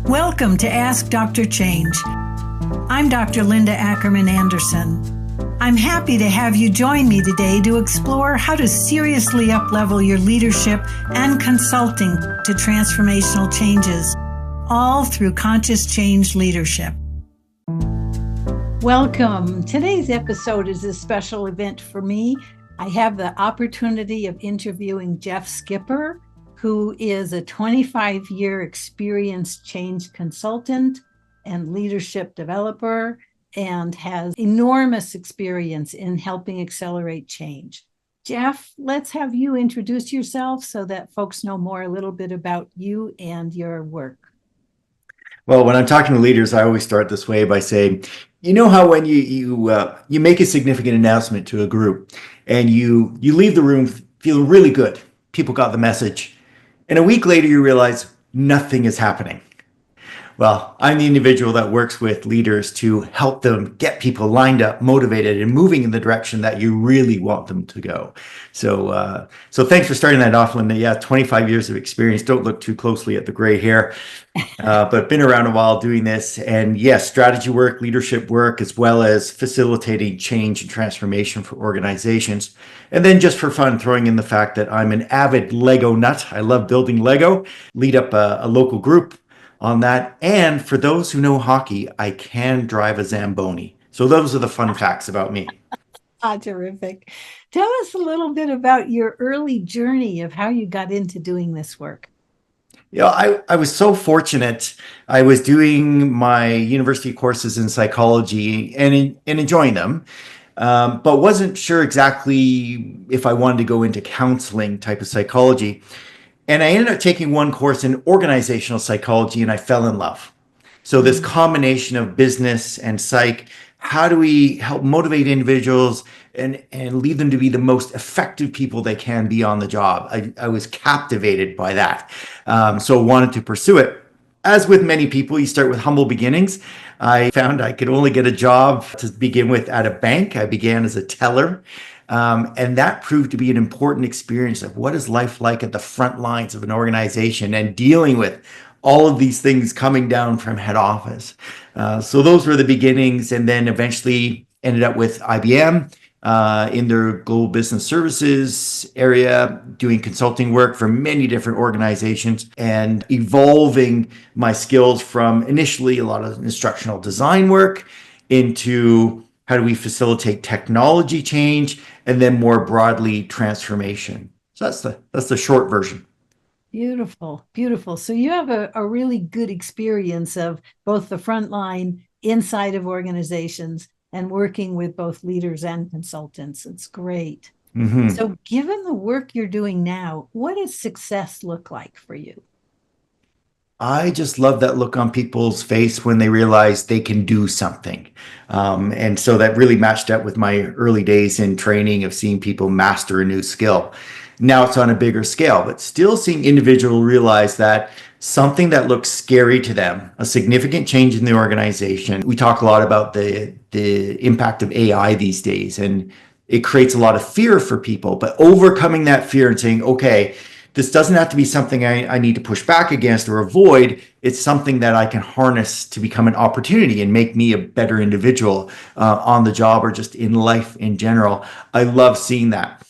Welcome to Ask Dr. Change. I'm Dr. Linda Ackerman Anderson. I'm happy to have you join me today to explore how to seriously uplevel your leadership and consulting to transformational changes, all through conscious change leadership. Welcome. Today's episode is a special event for me. I have the opportunity of interviewing Jeff Skipper, who is a 25-year experienced change consultant and leadership developer, and has enormous experience in helping accelerate change. Jeff, let's have you introduce yourself so that folks know more a little bit about you and your work. Well, when I'm talking to leaders, I always start this way by saying, you know how when you make a significant announcement to a group and you leave the room feeling really good, people got the message, and a week later you realize nothing is happening. Well, I'm the individual that works with leaders to help them get people lined up, motivated, and moving in the direction that you really want them to go. So thanks for starting that off, Linda. Yeah, 25 years of experience. Don't look too closely at the gray hair, but been around a while doing this. And yes, strategy work, leadership work, as well as facilitating change and transformation for organizations. And then just for fun, throwing in the fact that I'm an avid Lego nut. I love building Lego, lead up a local group on that. And for those who know hockey, I can drive a Zamboni. So those are the fun facts about me. Terrific. Tell us a little bit about your early journey of how you got into doing this work. Yeah, I was so fortunate. I was doing my university courses in psychology and enjoying them, but wasn't sure exactly if I wanted to go into counseling type of psychology. And I ended up taking one course in organizational psychology, and I fell in love. So this combination of business and psych, how do we help motivate individuals and lead them to be the most effective people they can be on the job? I was captivated by that. So wanted to pursue it. As with many people, you start with humble beginnings. I found I could only get a job to begin with at a bank. I began as a teller. And that proved to be an important experience of what is life like at the front lines of an organization and dealing with all of these things coming down from head office. So those were the beginnings, and then eventually ended up with IBM in their global business services area, doing consulting work for many different organizations and evolving my skills from initially a lot of instructional design work into how do we facilitate technology change, and then more broadly transformation. So that's the short version. Beautiful, beautiful. So you have a really good experience of both the front line inside of organizations and working with both leaders and consultants. It's great. Mm-hmm. So given the work you're doing now, what does success look like for you? I just love that look on people's face when they realize they can do something. And so that really matched up with my early days in training of seeing people master a new skill. Now it's on a bigger scale, but still seeing individuals realize that something that looks scary to them, a significant change in the organization. We talk a lot about the impact of AI these days, and it creates a lot of fear for people, but overcoming that fear and saying, okay, this doesn't have to be something I need to push back against or avoid. It's something that I can harness to become an opportunity and make me a better individual on the job or just in life in general. I love seeing that.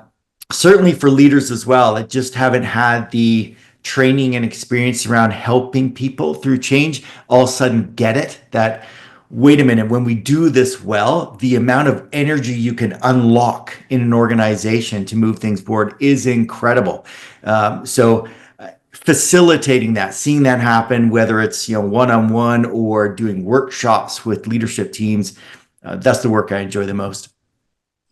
Certainly for leaders as well that just haven't had the training and experience around helping people through change, all of a sudden get it that, wait a minute, when we do this well, the amount of energy you can unlock in an organization to move things forward is incredible. So facilitating that, seeing that happen, whether it's one-on-one or doing workshops with leadership teams, that's the work I enjoy the most.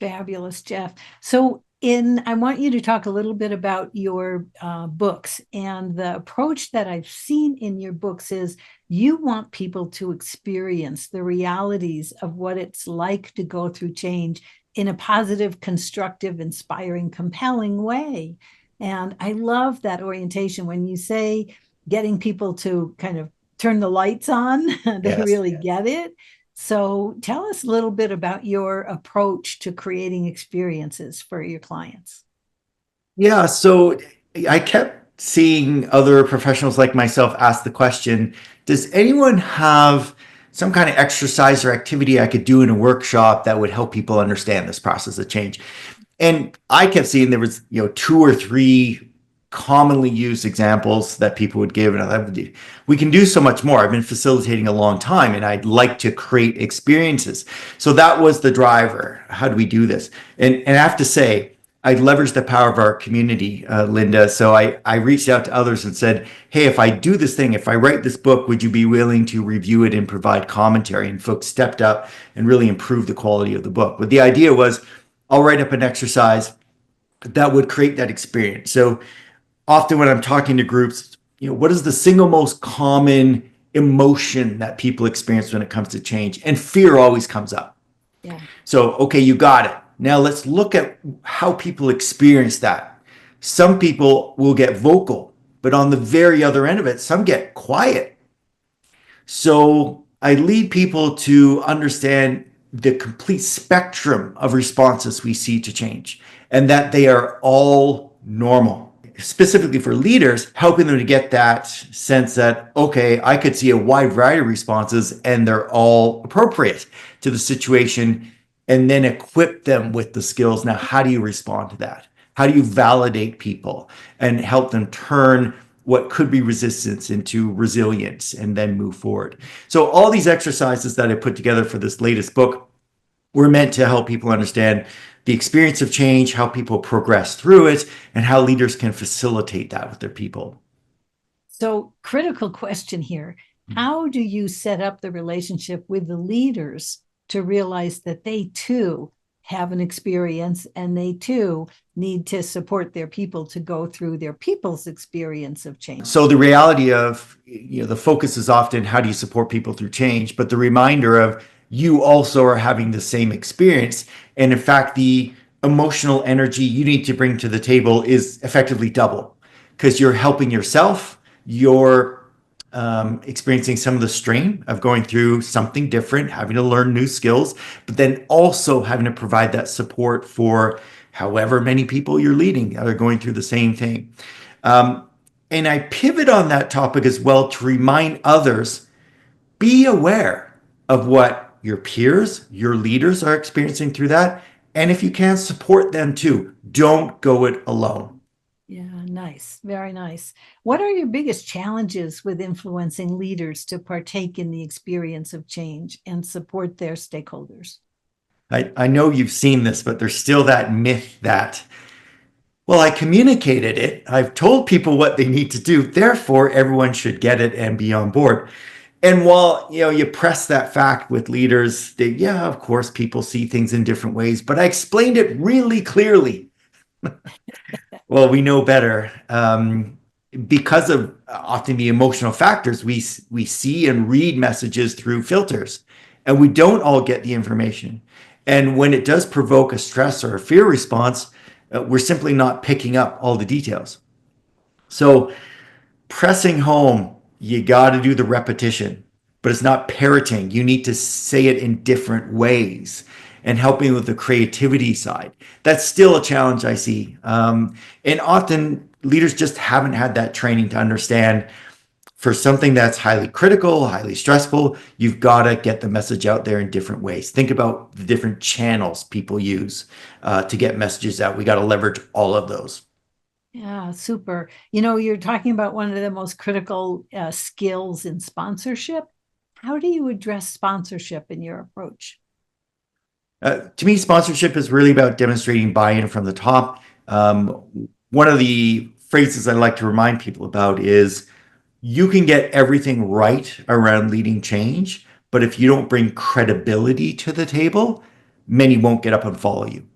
Fabulous, Jeff. So I want you to talk a little bit about your books, and the approach that I've seen in your books is you want people to experience the realities of what it's like to go through change in a positive, constructive, inspiring, compelling way. And I love that orientation when you say getting people to kind of turn the lights on, they really get it. So tell us a little bit about your approach to creating experiences for your clients. Yeah, so I kept seeing other professionals like myself ask the question, does anyone have some kind of exercise or activity I could do in a workshop that would help people understand this process of change? And I kept seeing there was, two or three commonly used examples that people would give. And I thought, we can do so much more. I've been facilitating a long time and I'd like to create experiences. So that was the driver. How do we do this? And I have to say, I leveraged the power of our community, Linda. So I reached out to others and said, hey, if I do this thing, if I write this book, would you be willing to review it and provide commentary? And folks stepped up and really improved the quality of the book. But the idea was, I'll write up an exercise that would create that experience. So often when I'm talking to groups, what is the single most common emotion that people experience when it comes to change? And fear always comes up. Yeah. So, okay, you got it. Now let's look at how people experience that. Some people will get vocal, but on the very other end of it, some get quiet. So I lead people to understand the complete spectrum of responses we see to change and that they are all normal. Specifically for leaders, helping them to get that sense that, okay, I could see a wide variety of responses and they're all appropriate to the situation, and then equip them with the skills. Now, how do you respond to that? How do you validate people and help them turn what could be resistance into resilience and then move forward? So all these exercises that I put together for this latest book were meant to help people understand the experience of change, how people progress through it, and how leaders can facilitate that with their people. So, critical question here. How do you set up the relationship with the leaders to realize that they too have an experience and they too need to support their people to go through their people's experience of change? So the reality of, the focus is often how do you support people through change, but the reminder of you also are having the same experience. And in fact, the emotional energy you need to bring to the table is effectively double because you're helping yourself, you're experiencing some of the strain of going through something different, having to learn new skills, but then also having to provide that support for however many people you're leading that are going through the same thing. And I pivot on that topic as well to remind others, be aware of what your peers, your leaders are experiencing through that. And if you can, support them too. Don't go it alone. Yeah, nice. Very nice. What are your biggest challenges with influencing leaders to partake in the experience of change and support their stakeholders? I know you've seen this, but there's still that myth that, well, I communicated it. I've told people what they need to do. Therefore, everyone should get it and be on board. And while, you press that fact with leaders, yeah, of course, people see things in different ways, but I explained it really clearly. Well, we know better. Because of often the emotional factors, we see and read messages through filters, and we don't all get the information. And when it does provoke a stress or a fear response, we're simply not picking up all the details. So pressing home, you got to do the repetition, but it's not parroting. You need to say it in different ways and helping with the creativity side. That's still a challenge I see. And often leaders just haven't had that training to understand for something that's highly critical, highly stressful, you've got to get the message out there in different ways. Think about the different channels people use to get messages out. We got to leverage all of those. Yeah, super. You're talking about one of the most critical skills in sponsorship. How do you address sponsorship in your approach? To me, sponsorship is really about demonstrating buy-in from the top. One of the phrases I like to remind people about is you can get everything right around leading change, but if you don't bring credibility to the table, many won't get up and follow you.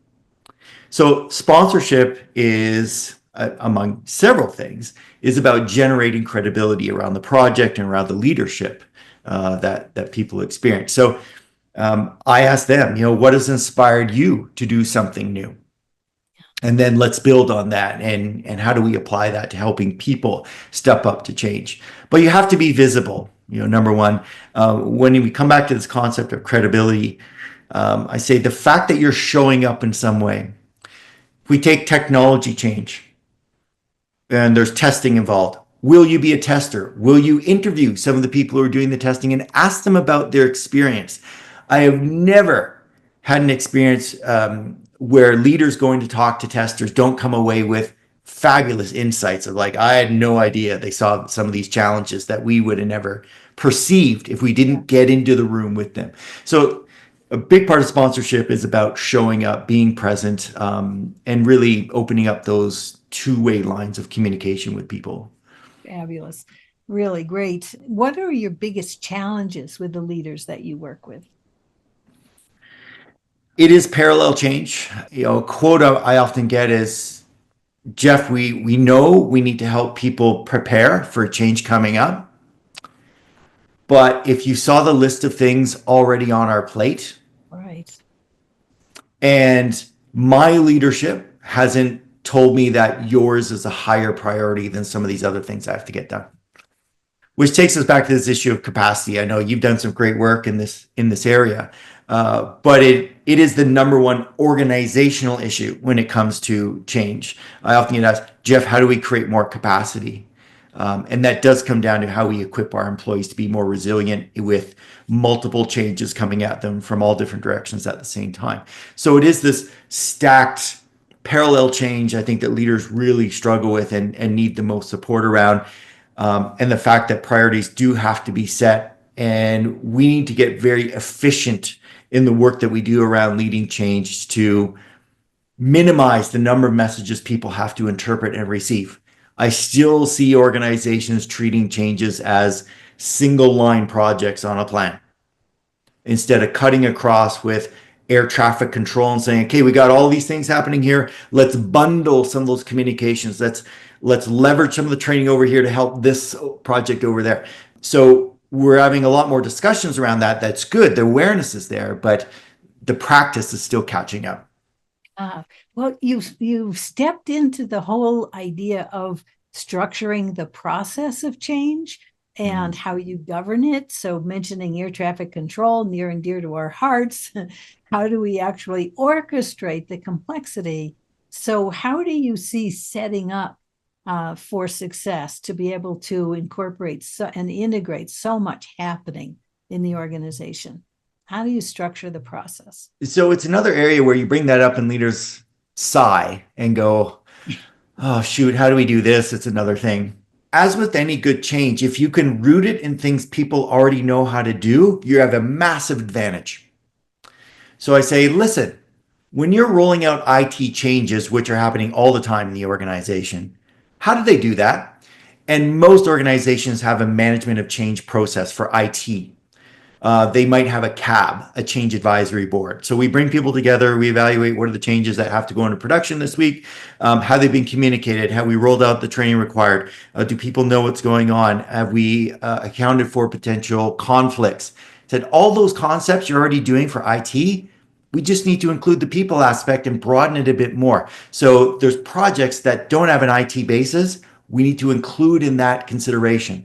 So sponsorship is, among several things, is about generating credibility around the project and around the leadership that people experience. So I ask them, what has inspired you to do something new? And then let's build on that. And how do we apply that to helping people step up to change? But you have to be visible, number one. When we come back to this concept of credibility, I say the fact that you're showing up in some way. If we take technology change, and there's testing involved. Will you be a tester? Will you interview some of the people who are doing the testing and ask them about their experience? I have never had an experience where leaders going to talk to testers don't come away with fabulous insights of like, I had no idea they saw some of these challenges that we would have never perceived if we Yeah, didn't get into the room with them. So a big part of sponsorship is about showing up, being present, and really opening up those two-way lines of communication with people. fabulous. Really great. What are your biggest challenges with the leaders that you work with? It is parallel change. A quote I often get is, Jeff, we know we need to help people prepare for change coming up. But if you saw the list of things already on our plate, Right. and my leadership hasn't told me that yours is a higher priority than some of these other things I have to get done. Which takes us back to this issue of capacity. I know you've done some great work in this area, but it is the number one organizational issue when it comes to change. I often get asked, Jeff, how do we create more capacity? And that does come down to how we equip our employees to be more resilient with multiple changes coming at them from all different directions at the same time. So it is this stacked parallel change, I think, that leaders really struggle with and need the most support around. And the fact that priorities do have to be set, and we need to get very efficient in the work that we do around leading change to minimize the number of messages people have to interpret and receive. I still see organizations treating changes as single line projects on a plan instead of cutting across with air traffic control and saying, okay, we got all these things happening here. Let's bundle some of those communications. Let's leverage some of the training over here to help this project over there. So we're having a lot more discussions around that. That's good. The awareness is there, but the practice is still catching up. Well, you've stepped into the whole idea of structuring the process of change and how you govern it. So mentioning air traffic control, near and dear to our hearts. How do we actually orchestrate the complexity? So how do you see setting up for success to be able to incorporate and integrate so much happening in the organization? How do you structure the process? So it's another area where you bring that up and leaders sigh and go, oh, shoot, how do we do this? It's another thing. As with any good change, if you can root it in things people already know how to do, you have a massive advantage. So I say, listen, when you're rolling out IT changes, which are happening all the time in the organization, how do they do that? And most organizations have a management of change process for IT. They might have a CAB, a change advisory board. So we bring people together, we evaluate what are the changes that have to go into production this week, how they've been communicated, have we rolled out the training required, do people know what's going on, have we accounted for potential conflicts. Said all those concepts you're already doing for IT, we just need to include the people aspect and broaden it a bit more. So there's projects that don't have an IT basis, we need to include in that consideration.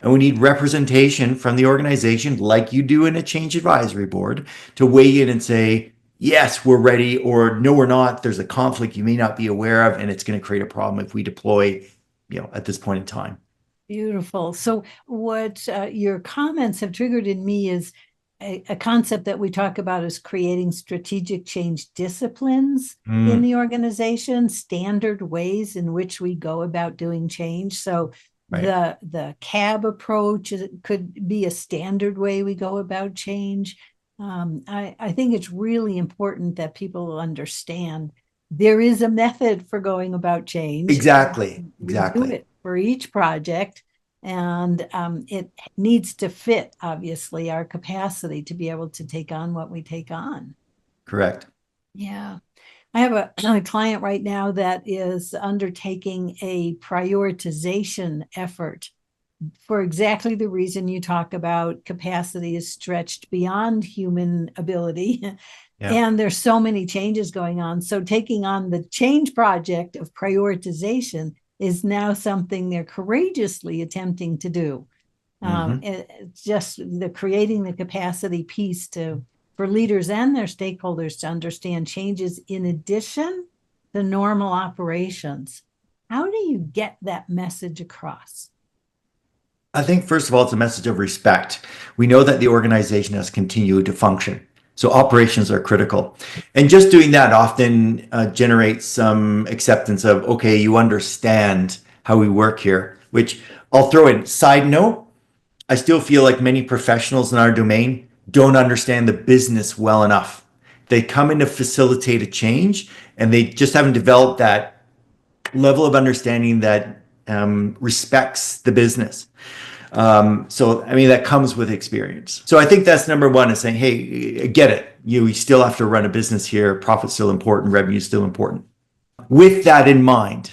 And we need representation from the organization, like you do in a change advisory board, to weigh in and say, yes, we're ready, or no, we're not. There's a conflict you may not be aware of, and it's going to create a problem if we deploy, at this point in time. Beautiful. So, what your comments have triggered in me is a concept that we talk about is creating strategic change disciplines in the organization, standard ways in which we go about doing change. So, Right. the CAB approach could be a standard way we go about change. I think it's really important that people understand there is a method for going about change. Exactly. We do it for each project, and it needs to fit, obviously, our capacity to be able to take on what we take on. Correct. Yeah. I have a client right now that is undertaking a prioritization effort for exactly the reason you talk about. Capacity is stretched beyond human ability. Yeah. And there's so many changes going on. So taking on the change project of prioritization is now something they're courageously attempting to do. It's just the creating the capacity piece for leaders and their stakeholders to understand changes in addition to normal operations. How do you get that message across? I think, first of all, it's a message of respect. We know that the organization has continued to function. So operations are critical. And just doing that often generates some acceptance of, okay, you understand how we work here, which I'll throw in. Side note, I still feel like many professionals in our domain don't understand the business well enough. They come in to facilitate a change and they just haven't developed that level of understanding that respects the business. So, I mean, that comes with experience. So I think that's number one is saying, hey, get it. You still have to run a business here. Profit's still important. Revenue's still important. With that in mind,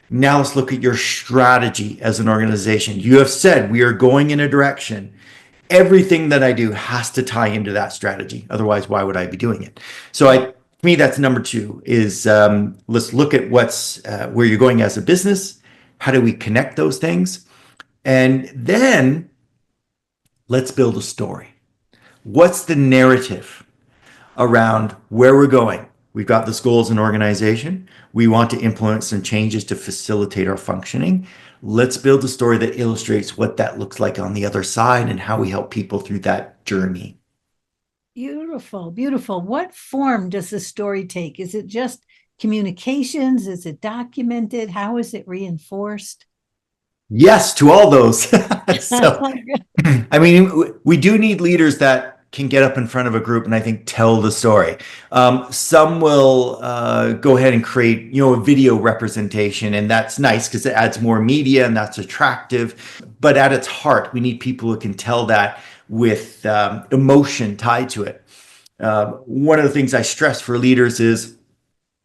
now let's look at your strategy as an organization. You have said we are going in a direction. Everything that I do has to tie into that strategy. Otherwise, why would I be doing it? So to me, that's number two is let's look at what's where you're going as a business. How do we connect those things? And then let's build a story. What's the narrative around where we're going? We've got this goal as an organization. We want to implement some changes to facilitate our functioning. Let's build a story that illustrates what that looks like on the other side and how we help people through that journey. Beautiful, beautiful. What form does the story take? Is it just communications? Is it documented? How is it reinforced? Yes, to all those. So, I mean, we do need leaders that can get up in front of a group and I think tell the story. Some will go ahead and create, a video representation, and that's nice because it adds more media and that's attractive. But at its heart, we need people who can tell that with emotion tied to it. One of the things I stress for leaders is,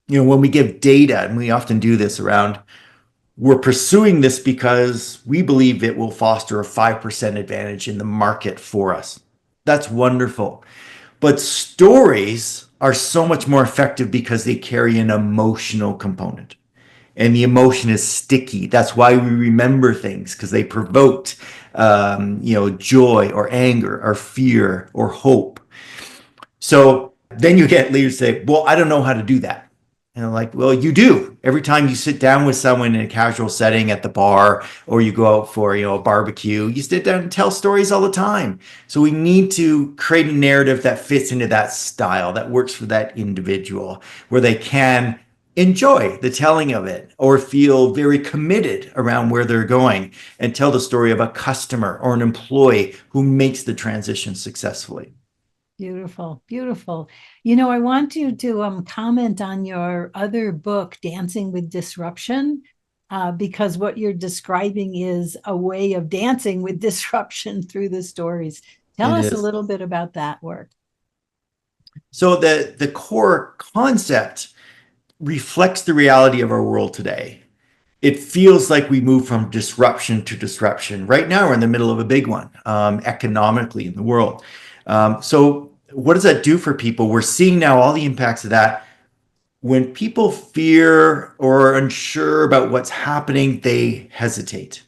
when we give data, and we often do this around we're pursuing this because we believe it will foster a 5% advantage in the market for us. That's wonderful. But stories are so much more effective because they carry an emotional component. And the emotion is sticky. That's why we remember things, because they provoked, joy or anger or fear or hope. So then you get leaders say, well, I don't know how to do that. And I'm like, well, you do. Every time you sit down with someone in a casual setting at the bar, or you go out for, a barbecue, you sit down and tell stories all the time. So we need to create a narrative that fits into that style, that works for that individual, where they can enjoy the telling of it or feel very committed around where they're going and tell the story of a customer or an employee who makes the transition successfully. Beautiful, beautiful. I want you to comment on your other book, Dancing with Disruption, because what you're describing is a way of dancing with disruption through the stories. Tell It us a is. little bit about that work. So the core concept reflects the reality of our world today. It feels like we move from disruption to disruption. Right now, we're in the middle of a big one economically in the world. So, what does that do for people? We're seeing now all the impacts of that. When people fear or are unsure about what's happening, they hesitate.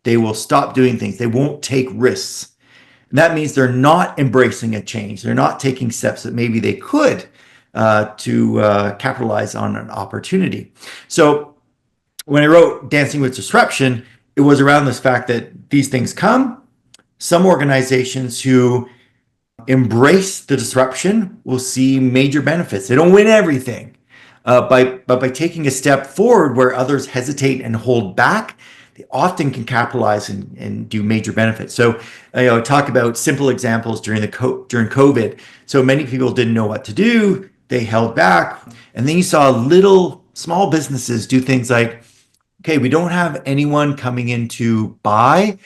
They will stop doing things. They won't take risks. And that means they're not embracing a change. They're not taking steps that maybe they could to capitalize on an opportunity. So, when I wrote Dancing with Disruption, it was around this fact that these things come. Some organizations who embrace the disruption will see major benefits. They don't win everything, but by taking a step forward where others hesitate and hold back, they often can capitalize and do major benefits. So, talk about simple examples during COVID. So many people didn't know what to do. They held back, and then you saw little small businesses do things like, okay, we don't have anyone coming in to buy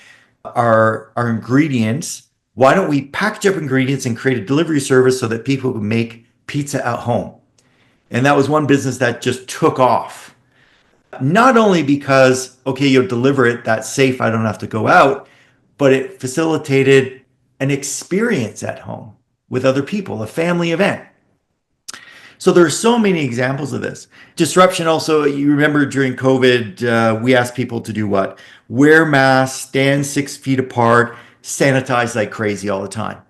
our ingredients. Why don't we package up ingredients and create a delivery service so that people can make pizza at home? And that was one business that just took off. Not only because, okay, you'll deliver it, that's safe, I don't have to go out, but it facilitated an experience at home with other people, a family event. So there are so many examples of this. Disruption also, you remember during COVID, we asked people to do what? Wear masks, stand 6 feet apart, sanitize like crazy all the time.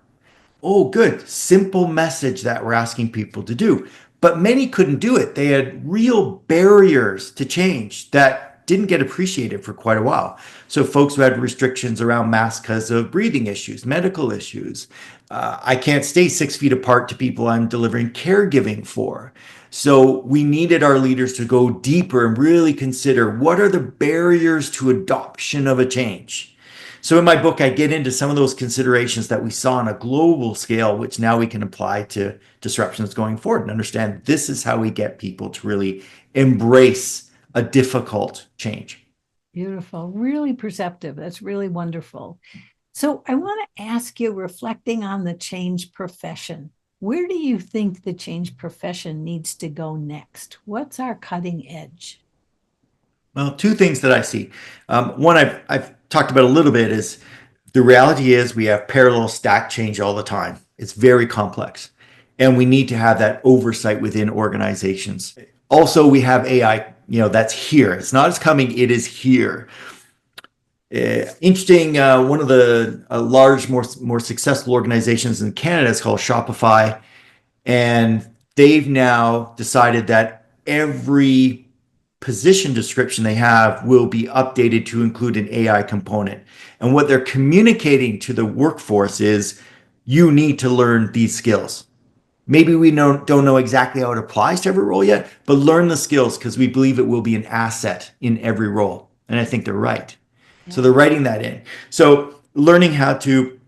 Oh, good. Simple message that we're asking people to do. but many couldn't do it. They had real barriers to change that didn't get appreciated for quite a while. So folks who had restrictions around masks because of breathing issues, medical issues. I can't stay 6 feet apart to people I'm delivering caregiving for. So we needed our leaders to go deeper and really consider what are the barriers to adoption of a change. So in my book, I get into some of those considerations that we saw on a global scale, which now we can apply to disruptions going forward and understand this is how we get people to really embrace a difficult change. Beautiful, really perceptive. That's really wonderful. So I want to ask you, reflecting on the change profession, where do you think the change profession needs to go next? What's our cutting edge? Well, two things that I see. One I've talked about a little bit is the reality is we have parallel stack change all the time. It's very complex. And we need to have that oversight within organizations. Also, we have AI, that's here. It's not as coming, it is here. Interesting, one of the large, more successful organizations in Canada is called Shopify. And they've now decided that every position description they have will be updated to include an AI component. And what they're communicating to the workforce is you need to learn these skills. Maybe we don't know exactly how it applies to every role yet, but learn the skills because we believe it will be an asset in every role. And I think they're right. So they're writing that in. So learning how to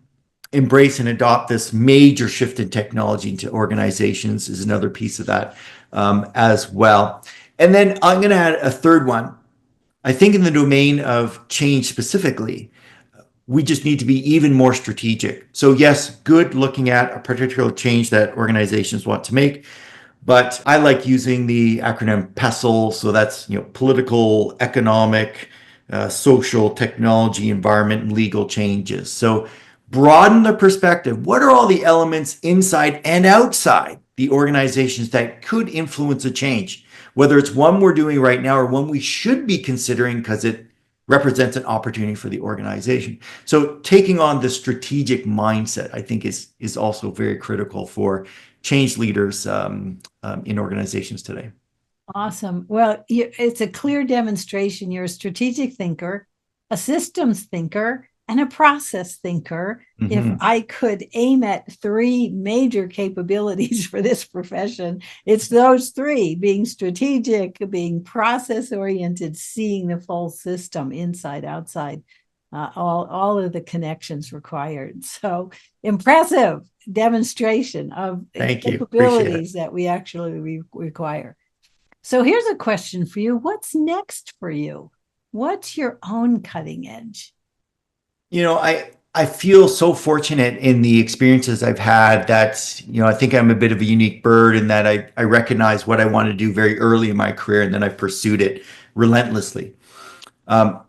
embrace and adopt this major shift in technology into organizations is another piece of that as well. And then I'm going to add a third one. I think in the domain of change specifically, we just need to be even more strategic. So yes, good looking at a particular change that organizations want to make, but I like using the acronym PESTLE. So that's political, economic, social, technology, environment, and legal changes. So broaden the perspective. What are all the elements inside and outside the organizations that could influence a change? Whether it's one we're doing right now or one we should be considering because it represents an opportunity for the organization. So taking on the strategic mindset, I think, is also very critical for change leaders in organizations today. Awesome. Well, it's a clear demonstration. You're a strategic thinker, a systems thinker, and a process thinker. Mm-hmm. If I could aim at three major capabilities for this profession, it's those three: being strategic, being process oriented, seeing the full system inside, outside, all of the connections required. So impressive demonstration of capabilities that we actually require. So here's a question for you. What's next for you? What's your own cutting edge? I feel so fortunate in the experiences I've had that, I think I'm a bit of a unique bird in that I recognize what I want to do very early in my career, and then I've pursued it relentlessly.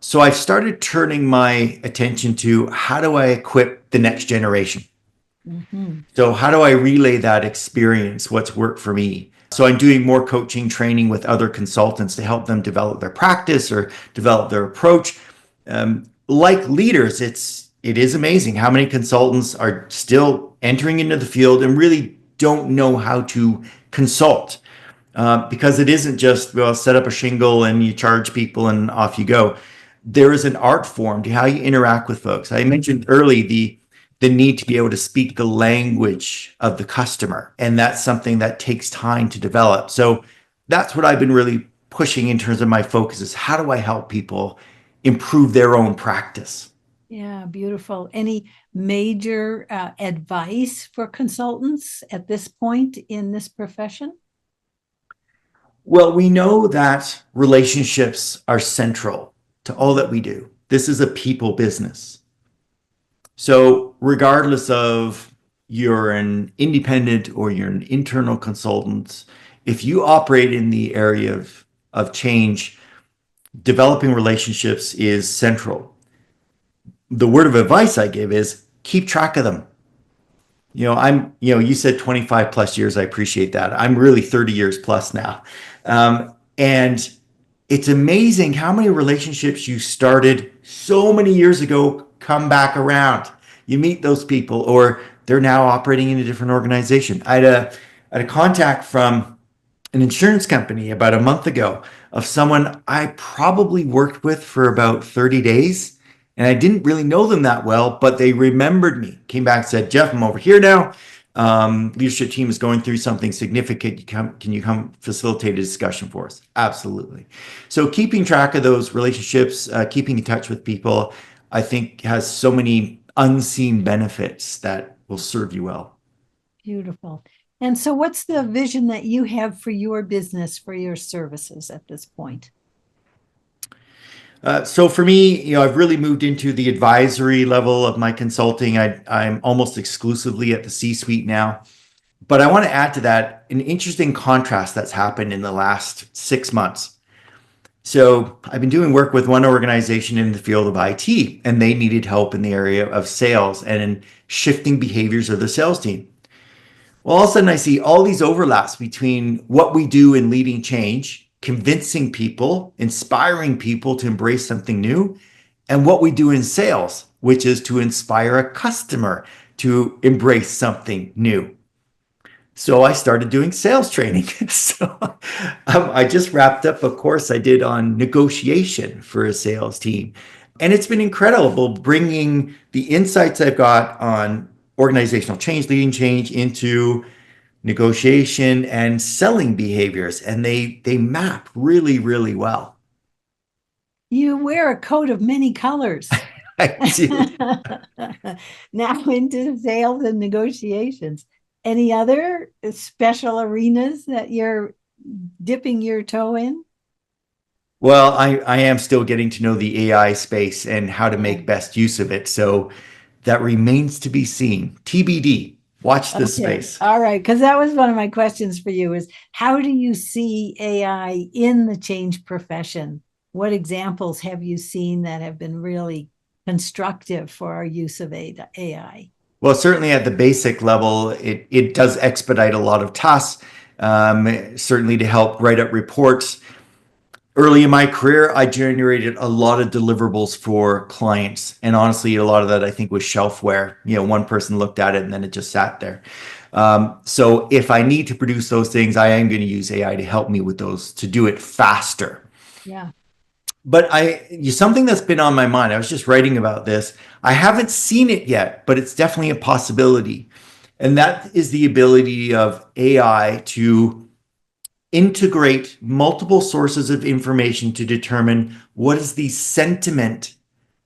So I've started turning my attention to how do I equip the next generation? Mm-hmm. So how do I relay that experience, what's worked for me? So I'm doing more coaching training with other consultants to help them develop their practice or develop their approach. Like leaders, it is amazing how many consultants are still entering into the field and really don't know how to consult, because it isn't just, well, set up a shingle and you charge people and off you go. There is an art form to how you interact with folks. I mentioned early the need to be able to speak the language of the customer, and that's something that takes time to develop. So that's what I've been really pushing in terms of my focus is how do I help people improve their own practice? Yeah, beautiful. Any major advice for consultants at this point in this profession? Well, we know that relationships are central to all that we do. This is a people business. So regardless of you're an independent or you're an internal consultant, if you operate in the area of change, developing relationships is central. The word of advice I give is keep track of them. You said 25 plus years. I appreciate that. I'm really 30 years plus now. And it's amazing how many relationships you started so many years ago come back around. You meet those people or they're now operating in a different organization. I had a contact from an insurance company about a month ago of someone I probably worked with for about 30 days. And I didn't really know them that well, but they remembered me, came back and said, Jeff, I'm over here now. Leadership team is going through something significant. Can you come facilitate a discussion for us? Absolutely. So keeping track of those relationships, keeping in touch with people, I think has so many unseen benefits that will serve you well. Beautiful. And so, what's the vision that you have for your business, for your services at this point? So for me, I've really moved into the advisory level of my consulting. I'm almost exclusively at the C-suite now. But I want to add to that an interesting contrast that's happened in the last 6 months. So I've been doing work with one organization in the field of IT, and they needed help in the area of sales and in shifting behaviors of the sales team. Well, all of a sudden, I see all these overlaps between what we do in leading change, convincing people, inspiring people to embrace something new, and what we do in sales, which is to inspire a customer to embrace something new. So I started doing sales training. I just wrapped up a course I did on negotiation for a sales team. And it's been incredible bringing the insights I've got on organizational change, leading change into negotiation and selling behaviors. And they map really, really well. You wear a coat of many colors. I do. Now into sales and negotiations. Any other special arenas that you're dipping your toe in? Well, I am still getting to know the AI space and how to Yeah. make best use of it. So that remains to be seen. TBD. Watch this Okay. space. All right. Because that was one of my questions for you is how do you see AI in the change profession? What examples have you seen that have been really constructive for our use of AI? Well, certainly at the basic level, it does expedite a lot of tasks, certainly to help write up reports. Early in my career, I generated a lot of deliverables for clients. And honestly, a lot of that I think was shelfware. One person looked at it and then it just sat there. So if I need to produce those things, I am going to use AI to help me with those, to do it faster. Yeah. But something that's been on my mind, I was just writing about this. I haven't seen it yet, but it's definitely a possibility. And that is the ability of AI to integrate multiple sources of information to determine what is the sentiment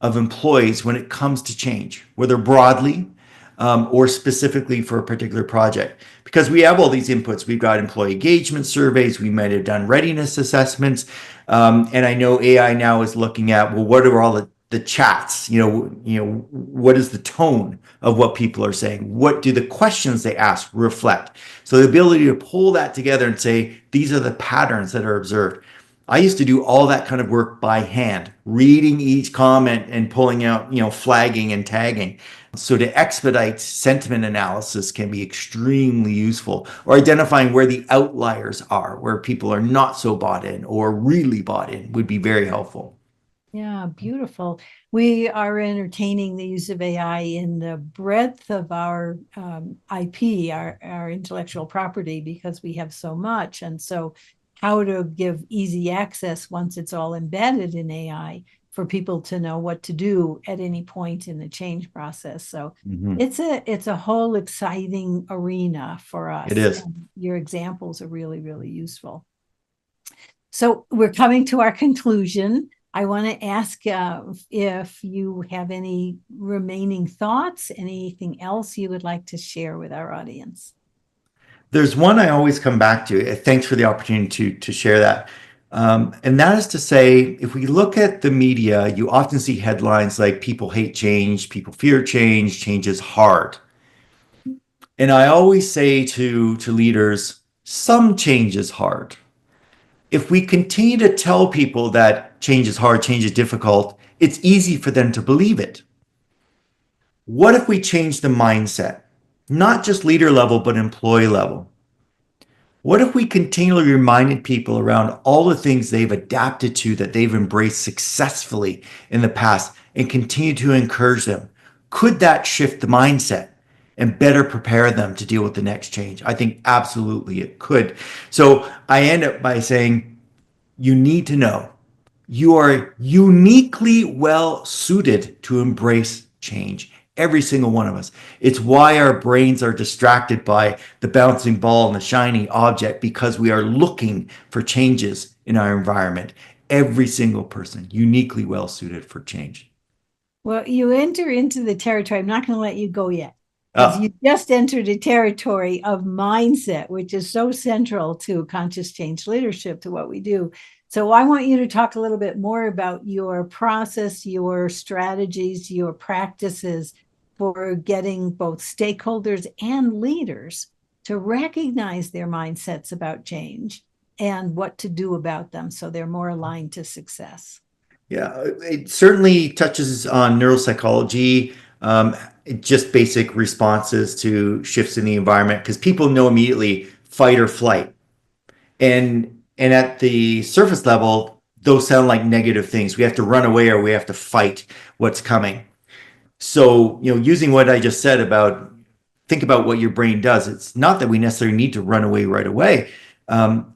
of employees when it comes to change, whether broadly or specifically for a particular project. Because we have all these inputs. We've got employee engagement surveys. We might have done readiness assessments. And I know AI now is looking at, well, what are all the chats? What is the tone of what people are saying? What do the questions they ask reflect? So the ability to pull that together and say, these are the patterns that are observed. I used to do all that kind of work by hand, reading each comment and pulling out, flagging and tagging. So to expedite sentiment analysis can be extremely useful, or identifying where the outliers are, where people are not so bought in or really bought in would be very helpful. Yeah, beautiful. We are entertaining the use of AI in the breadth of our IP, our intellectual property, because we have so much. And so, how to give easy access once it's all embedded in AI for people to know what to do at any point in the change process. So, Mm-hmm. it's a whole exciting arena for It us. is. And your examples are really, really useful. So we're coming to our conclusion. I want to ask if you have any remaining thoughts, anything else you would like to share with our audience. There's one I always come back to. Thanks for the opportunity to share that. And that is to say, if we look at the media, you often see headlines like people hate change, people fear change, change is hard. And I always say to leaders, some change is hard. If we continue to tell people that change is hard, change is difficult, it's easy for them to believe it. What if we change the mindset, not just leader level, but employee level? What if we continually reminded people around all the things they've adapted to, that they've embraced successfully in the past, and continue to encourage them? Could that shift the mindset? and better prepare them to deal with the next change? I think absolutely it could. So I end up by saying, you need to know you are uniquely well suited to embrace change. Every single one of us. It's why our brains are distracted by the bouncing ball and the shiny object, because we are looking for changes in our environment. Every single person uniquely well suited for change. Well, you enter into the territory. I'm not going to let you go yet because Oh, you just entered a territory of mindset, which is so central to conscious change leadership, to what we do. So I want you to talk a little bit more about your process, your strategies, your practices for getting both stakeholders and leaders to recognize their mindsets about change and what to do about them so they're more aligned to success. yeah, it certainly touches on neuropsychology, just basic responses to shifts in the environment, because people know immediately fight or flight. And at the surface level, those sound like negative things. We have to run away or we have to fight what's coming. So, using what I just said about think about what your brain does, it's not that we necessarily need to run away right away.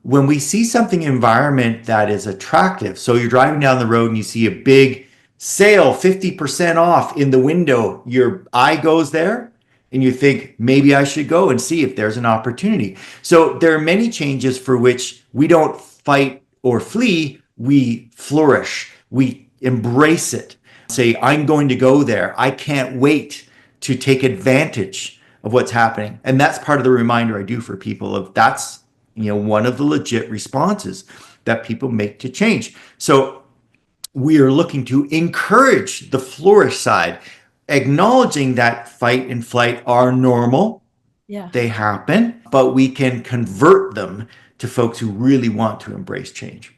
When we see something environment that is attractive, so you're driving down the road and you see a big sale, 50% off in the window, your eye goes there and you think, maybe I should go and see if there's an opportunity. So there are many changes for which we don't fight or flee, we flourish, we embrace it. Say, I'm going to go there. I can't wait to take advantage of what's happening. And that's part of the reminder I do for people of that's, one of the legit responses that people make to change. So we are looking to encourage the flourish side, acknowledging that fight and flight are normal. Yeah. They happen, but we can convert them to folks who really want to embrace change.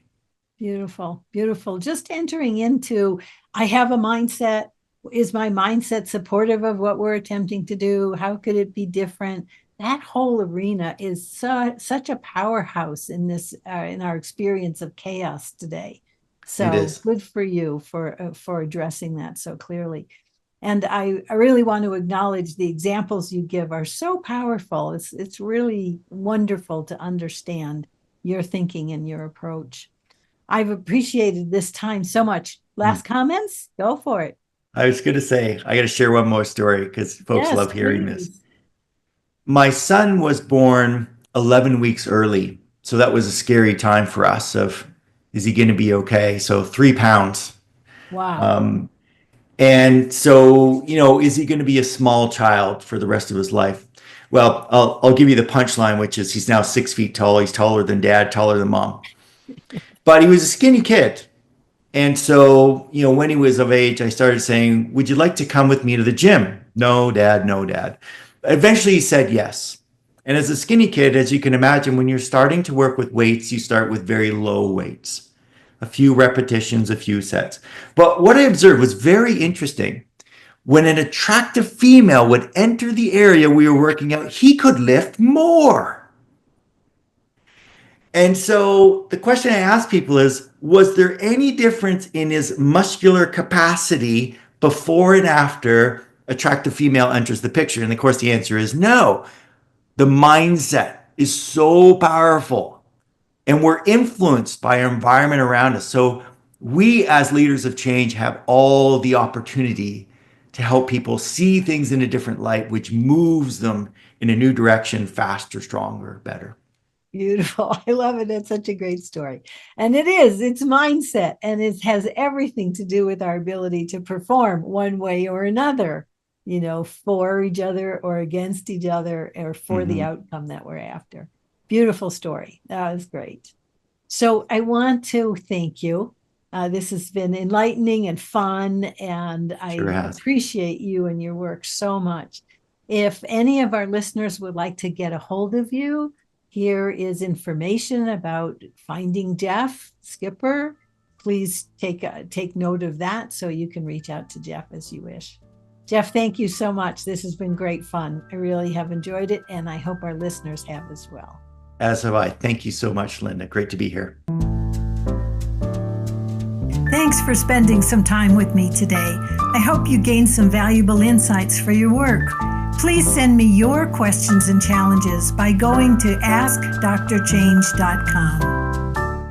Beautiful, beautiful. Just entering into, I have a mindset. Is my mindset supportive of what we're attempting to do? How could it be different? That whole arena is such a powerhouse in this, in our experience of chaos today. It So is. good for you for addressing that so clearly. And I really want to acknowledge the examples you give are so powerful. It's really wonderful to understand your thinking and your approach. I've appreciated this time so much. Last comments? Go for it. I was going to say, I got to share one more story because folks Yes, love hearing this. please. My son was born 11 weeks early. So that was a scary time for us of, is he going to be okay? So 3 pounds. Wow. Um, and so, is he going to be a small child for the rest of his life? Well, I'll give you the punchline, which is he's now 6 feet tall. He's taller than dad, taller than mom. But he was a skinny kid. And so, when he was of age, I started saying, would you like to come with me to the gym? No, dad, no, dad. Eventually he said yes. And as a skinny kid, as you can imagine, when you're starting to work with weights, you start with very low weights, a few repetitions, a few sets. But what I observed was very interesting. When an attractive female would enter the area we were working out, he could lift more. And so the question I ask people is, was there any difference in his muscular capacity before and after attractive female enters the picture? And of course, the answer is no. The mindset is so powerful and we're influenced by our environment around us. So we as leaders of change have all the opportunity to help people see things in a different light, which moves them in a new direction, faster, stronger, better. Beautiful. I love it. It's such a great story. And it's mindset, and it has everything to do with our ability to perform one way or another, for each other or against each other or for the Mm-hmm. outcome that we're after. Beautiful story. That was great. So I want to thank you. This has been enlightening and fun, and Sure I has. appreciate you and your work so much. If any of our listeners would like to get a hold of you, here is information about finding Jeff Skipper. Please take note of that so you can reach out to Jeff as you wish. Jeff, thank you so much. This has been great fun. I really have enjoyed it, and I hope our listeners have as well. As have I. Thank you so much, Linda. Great to be here. Thanks for spending some time with me today. I hope you gained some valuable insights for your work. Please send me your questions and challenges by going to askdrchange.com.